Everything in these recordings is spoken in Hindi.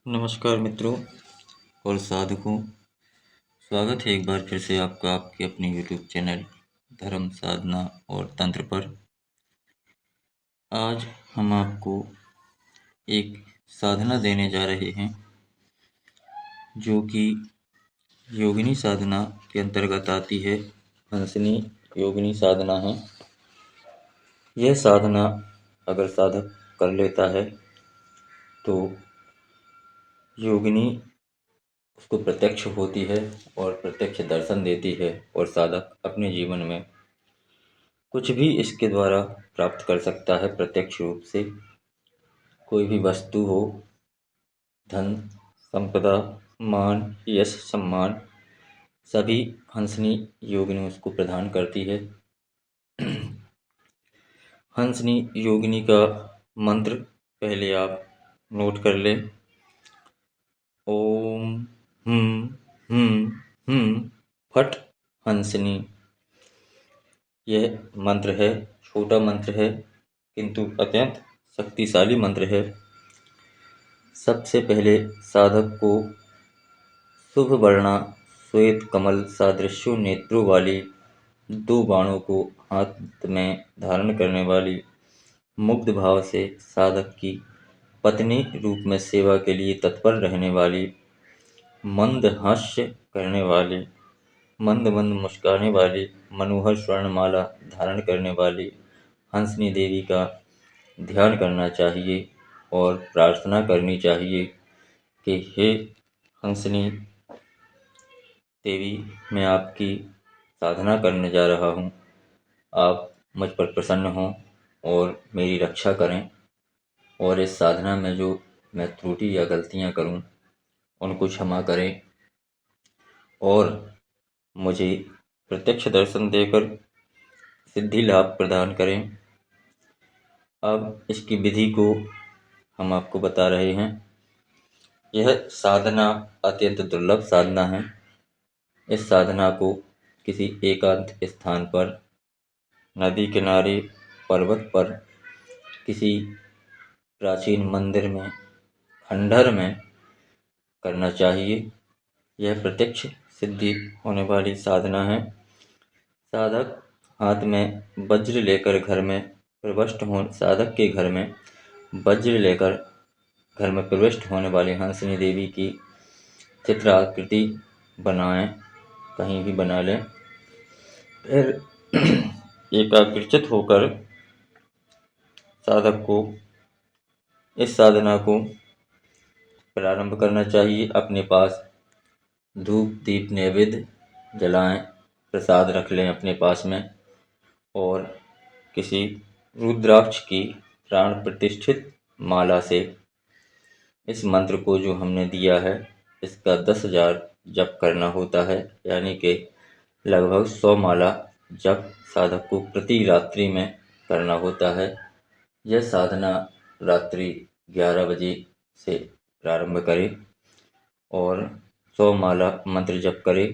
नमस्कार मित्रों और साधकों। स्वागत है एक बार फिर से आपका आपके अपने YouTube चैनल धर्म साधना और तंत्र पर। आज हम आपको एक साधना देने जा रहे हैं जो कि योगिनी साधना के अंतर्गत आती है। हंसनी योगिनी साधना है। यह साधना अगर साधक कर लेता है तो योगिनी उसको प्रत्यक्ष होती है और प्रत्यक्ष दर्शन देती है और साधक अपने जीवन में कुछ भी इसके द्वारा प्राप्त कर सकता है। प्रत्यक्ष रूप से कोई भी वस्तु हो, धन संपदा, मान यश सम्मान, सभी हंसनी योगिनी उसको प्रदान करती है। हंसनी योगिनी का मंत्र पहले आप नोट कर लें। ओम फट हंसनी। यह मंत्र है, छोटा मंत्र है किंतु अत्यंत शक्तिशाली मंत्र है। सबसे पहले साधक को शुभ वर्णा श्वेत कमल सादृश्य नेत्रों वाली 2 बाणों को हाथ में धारण करने वाली मुग्ध भाव से साधक की पत्नी रूप में सेवा के लिए तत्पर रहने वाली, मंद हास्य करने वाली, मंद मंद मुस्काने वाली, मनोहर स्वर्णमाला धारण करने वाली हंसनी देवी का ध्यान करना चाहिए और प्रार्थना करनी चाहिए कि हे हंसनी देवी, मैं आपकी साधना करने जा रहा हूँ। आप मुझ पर प्रसन्न हों और मेरी रक्षा करें और इस साधना में जो मैं त्रुटि या गलतियाँ करूँ उनको क्षमा करें और मुझे प्रत्यक्ष दर्शन देकर सिद्धि लाभ प्रदान करें। अब इसकी विधि को हम आपको बता रहे हैं। यह साधना अत्यंत दुर्लभ साधना है। इस साधना को किसी एकांत स्थान पर, नदी किनारे, पर्वत पर, किसी प्राचीन मंदिर में, खंडहर में करना चाहिए। यह प्रत्यक्ष सिद्धि होने वाली साधना है। साधक हाथ में वज्र लेकर घर में प्रविष्ट हो साधक के घर में वज्र लेकर घर में प्रविष्ट होने वाली हंसनी देवी की चित्र आकृति बनाएं, कहीं भी बना लें। फिर एकाग्रचित होकर साधक को इस साधना को प्रारंभ करना चाहिए। अपने पास धूप दीप नैवेद्य जलाएं, प्रसाद रख लें अपने पास में और किसी रुद्राक्ष की प्राण प्रतिष्ठित माला से इस मंत्र को जो हमने दिया है इसका 10,000 जप करना होता है, यानी कि लगभग 100 माला जप साधक को प्रति रात्रि में करना होता है। यह साधना रात्रि 11 बजे से प्रारंभ करें और 100 माला मंत्र जप करें।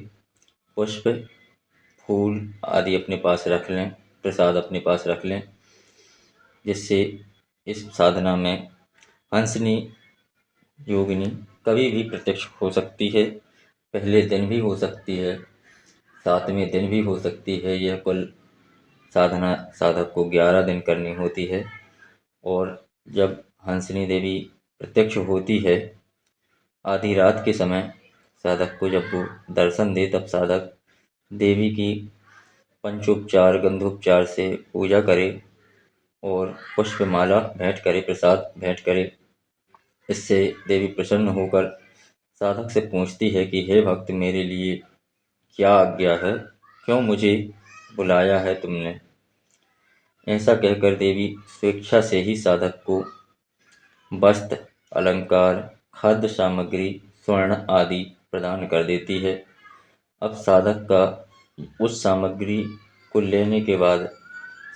पुष्प फूल आदि अपने पास रख लें, प्रसाद अपने पास रख लें, जिससे इस साधना में हंसनी योगिनी कभी भी प्रत्यक्ष हो सकती है। पहले दिन भी हो सकती है, 7वें दिन भी हो सकती है। यह कुल साधना साधक को 11 दिन करनी होती है और जब हंसनी देवी प्रत्यक्ष होती है आधी रात के समय साधक को जब वो दर्शन दे तब साधक देवी की पंचोपचार गंधोपचार से पूजा करे और पुष्पमाला भेंट करे, प्रसाद भेंट करे। इससे देवी प्रसन्न होकर साधक से पूछती है कि हे भक्त, मेरे लिए क्या आज्ञा है, क्यों मुझे बुलाया है तुमने। ऐसा कहकर देवी स्वेच्छा से ही साधक को वस्त्र, अलंकार, खाद्य सामग्री, स्वर्ण आदि प्रदान कर देती है। अब साधक का उस सामग्री को लेने के बाद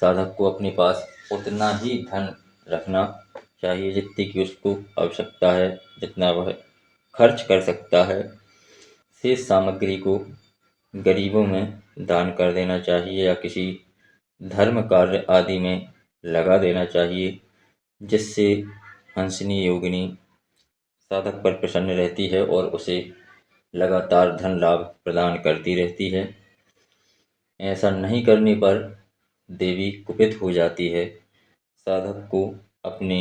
साधक को अपने पास उतना ही धन रखना चाहिए जितनी की उसको आवश्यकता है, जितना वह खर्च कर सकता है। शेष सामग्री को गरीबों में दान कर देना चाहिए या किसी धर्म कार्य आदि में लगा देना चाहिए, जिससे हंसनी योगिनी साधक पर प्रसन्न रहती है और उसे लगातार धन लाभ प्रदान करती रहती है। ऐसा नहीं करने पर देवी कुपित हो जाती है। साधक को अपने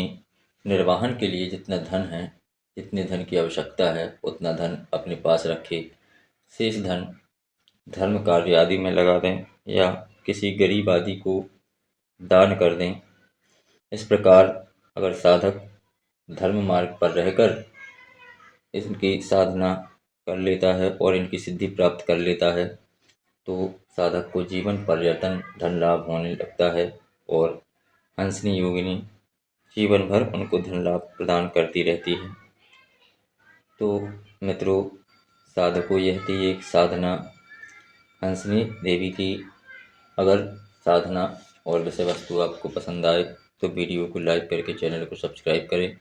निर्वाहन के लिए जितना धन है, जितने धन की आवश्यकता है उतना धन अपने पास रखे, शेष धन धर्म कार्य आदि में लगा दें या किसी गरीब आदि को दान कर दें। इस प्रकार अगर साधक धर्म मार्ग पर रहकर इनकी साधना कर लेता है और इनकी सिद्धि प्राप्त कर लेता है तो साधक को जीवन पर्यटन धन लाभ होने लगता है और हंसनी योगिनी जीवन भर उनको धन लाभ प्रदान करती रहती है। तो मित्रों, साधकों यह थी एक साधना हंसनी देवी की। अगर साधना और विषय वस्तु आपको पसंद आए तो वीडियो को लाइक करके चैनल को सब्सक्राइब करें,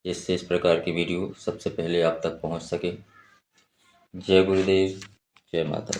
जिससे इस प्रकार की वीडियो सबसे पहले आप तक पहुंच सके। जय गुरुदेव, जय माता।